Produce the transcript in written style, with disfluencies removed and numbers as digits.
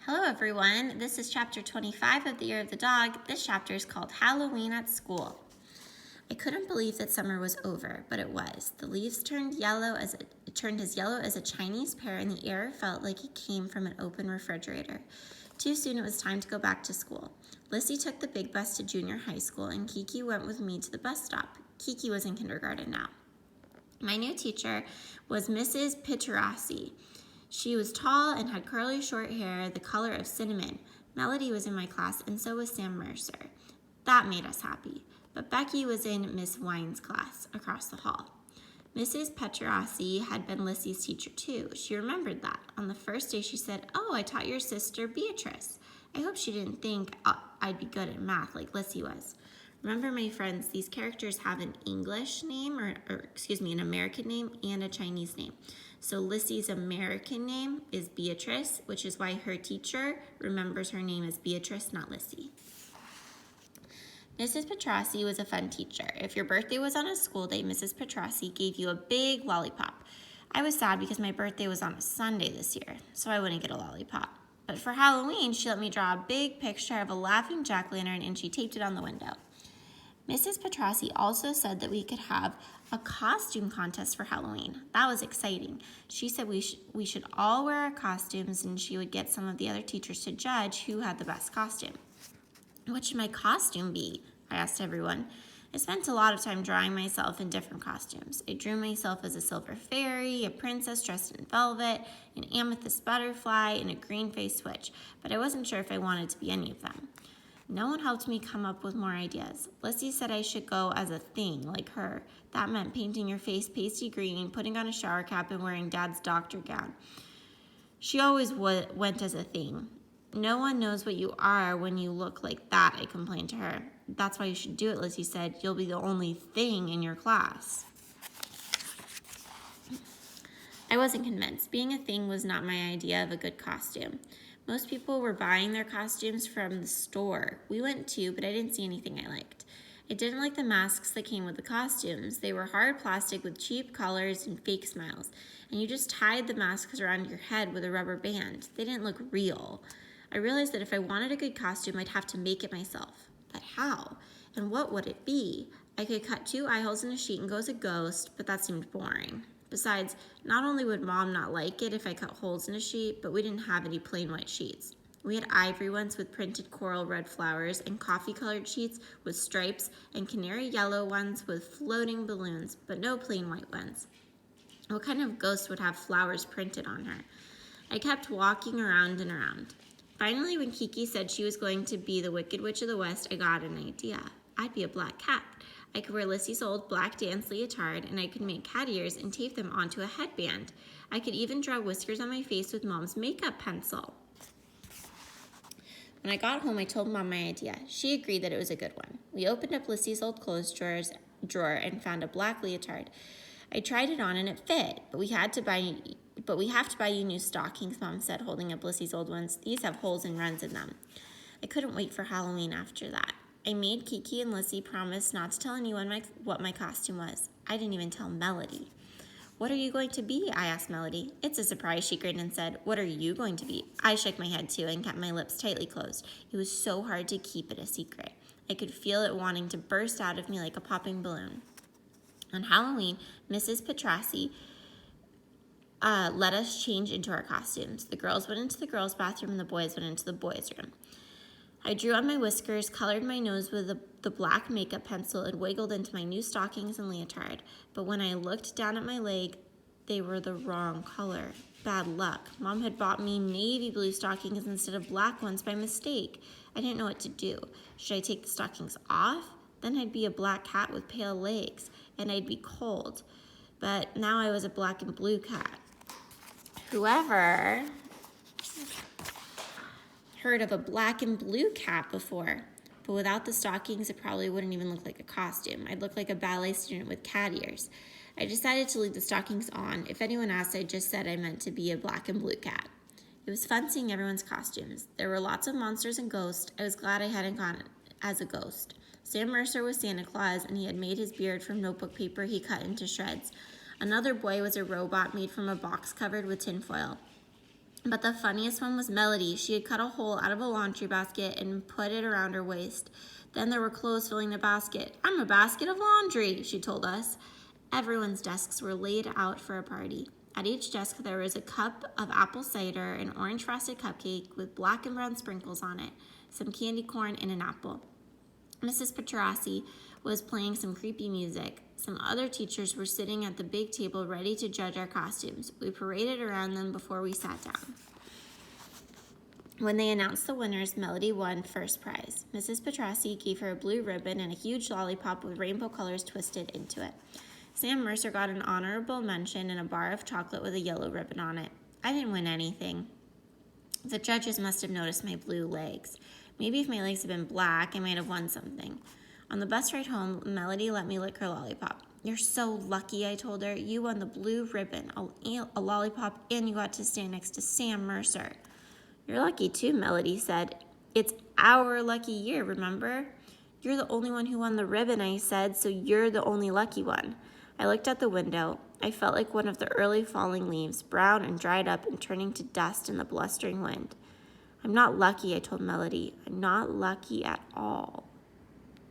Hello everyone, this is chapter 25 of The Year of the Dog. This chapter is called Halloween at School. I couldn't believe that summer was over, but it was. The leaves turned as yellow as a Chinese pear, and the air felt like it came from an open refrigerator. Too soon it was time to go back to school. Lissy took the big bus to junior high school, and Kiki went with me to the bus stop. Kiki was in kindergarten now. My new teacher was Mrs. Pitterassi. She was tall and had curly short hair the color of cinnamon. Melody was in my class, and so was Sam Mercer. That made us happy. But Becky was in Miss Wine's class across the hall. Mrs. Pitterassi had been Lissy's teacher too. She remembered that. On the first day she said, "Oh, I taught your sister Beatrice." I hope she didn't think I'd be good at math like Lissy was. Remember, my friends, these characters have an English name, an American name and a Chinese name. So Lissy's American name is Beatrice, which is why her teacher remembers her name as Beatrice, not Lissy. Mrs. Petrassi was a fun teacher. If your birthday was on a school day, Mrs. Petrassi gave you a big lollipop. I was sad because my birthday was on a Sunday this year, so I wouldn't get a lollipop. But for Halloween, she let me draw a big picture of a laughing jack-o'-lantern, and she taped it on the window. Mrs. Petrassi also said that we could have a costume contest for Halloween. That was exciting. She said we should all wear our costumes, and she would get some of the other teachers to judge who had the best costume. What should my costume be? I asked everyone. I spent a lot of time drawing myself in different costumes. I drew myself as a silver fairy, a princess dressed in velvet, an amethyst butterfly, and a green-faced witch, but I wasn't sure if I wanted to be any of them. No one helped me come up with more ideas. Lissy said I should go as a thing, like her. That meant painting your face pasty green, putting on a shower cap, and wearing Dad's doctor gown. She always went as a thing. No one knows what you are when you look like that, I complained to her. That's why you should do it, Lissy said. You'll be the only thing in your class. I wasn't convinced. Being a thing was not my idea of a good costume. Most people were buying their costumes from the store. We went too, but I didn't see anything I liked. I didn't like the masks that came with the costumes. They were hard plastic with cheap colors and fake smiles, and you just tied the masks around your head with a rubber band. They didn't look real. I realized that if I wanted a good costume, I'd have to make it myself. But how? And what would it be? I could cut 2 eye holes in a sheet and go as a ghost, but that seemed boring. Besides, not only would Mom not like it if I cut holes in a sheet, but we didn't have any plain white sheets. We had ivory ones with printed coral red flowers, and coffee-colored sheets with stripes, and canary yellow ones with floating balloons, but no plain white ones. What kind of ghost would have flowers printed on her? I kept walking around and around. Finally, when Kiki said she was going to be the Wicked Witch of the West, I got an idea. I'd be a black cat. I could wear Lissy's old black dance leotard, and I could make cat ears and tape them onto a headband. I could even draw whiskers on my face with Mom's makeup pencil. When I got home, I told Mom my idea. She agreed that it was a good one. We opened up Lissy's old clothes drawer and found a black leotard. I tried it on and it fit, but we have to buy you new stockings, Mom said, holding up Lissy's old ones. These have holes and runs in them. I couldn't wait for Halloween after that. I made Kiki and Lissy promise not to tell anyone what my costume was. I didn't even tell Melody. "What are you going to be?" I asked Melody. "It's a surprise," she grinned and said. "What are you going to be?" I shook my head too and kept my lips tightly closed. It was so hard to keep it a secret. I could feel it wanting to burst out of me like a popping balloon. On Halloween, Mrs. Petrassi let us change into our costumes. The girls went into the girls' bathroom and the boys went into the boys' room. I drew on my whiskers, colored my nose with the black makeup pencil, and wiggled into my new stockings and leotard. But when I looked down at my leg, they were the wrong color. Bad luck. Mom had bought me navy blue stockings instead of black ones by mistake. I didn't know what to do. Should I take the stockings off? Then I'd be a black cat with pale legs, and I'd be cold. But now I was a black and blue cat. Whoever heard of a black and blue cat before? But without the stockings, it probably wouldn't even look like a costume. I'd look like a ballet student with cat ears. I decided to leave the stockings on. If anyone asked, I just said I meant to be a black and blue cat. It was fun seeing everyone's costumes. There were lots of monsters and ghosts. I was glad I hadn't gone as a ghost. Sam Mercer was Santa Claus, and he had made his beard from notebook paper he cut into shreds. Another boy was a robot made from a box covered with tinfoil. But the funniest one was Melody. She had cut a hole out of a laundry basket and put it around her waist. Then there were clothes filling the basket. "I'm a basket of laundry," she told us. Everyone's desks were laid out for a party. At each desk there was a cup of apple cider, an orange frosted cupcake with black and brown sprinkles on it, some candy corn, and an apple. Mrs. Petrossi was playing some creepy music. Some other teachers were sitting at the big table ready to judge our costumes. We paraded around them before we sat down. When they announced the winners, Melody won first prize. Mrs. Petrossi gave her a blue ribbon and a huge lollipop with rainbow colors twisted into it. Sam Mercer got an honorable mention and a bar of chocolate with a yellow ribbon on it. I didn't win anything. The judges must have noticed my blue legs. Maybe if my legs had been black, I might have won something. On the bus ride home, Melody let me lick her lollipop. "You're so lucky," I told her. "You won the blue ribbon, a lollipop, and you got to stand next to Sam Mercer." "You're lucky too," Melody said. "It's our lucky year, remember?" "You're the only one who won the ribbon," I said, "so you're the only lucky one." I looked out the window. I felt like one of the early falling leaves, brown and dried up and turning to dust in the blustering wind. "I'm not lucky," I told Melody. "I'm not lucky at all."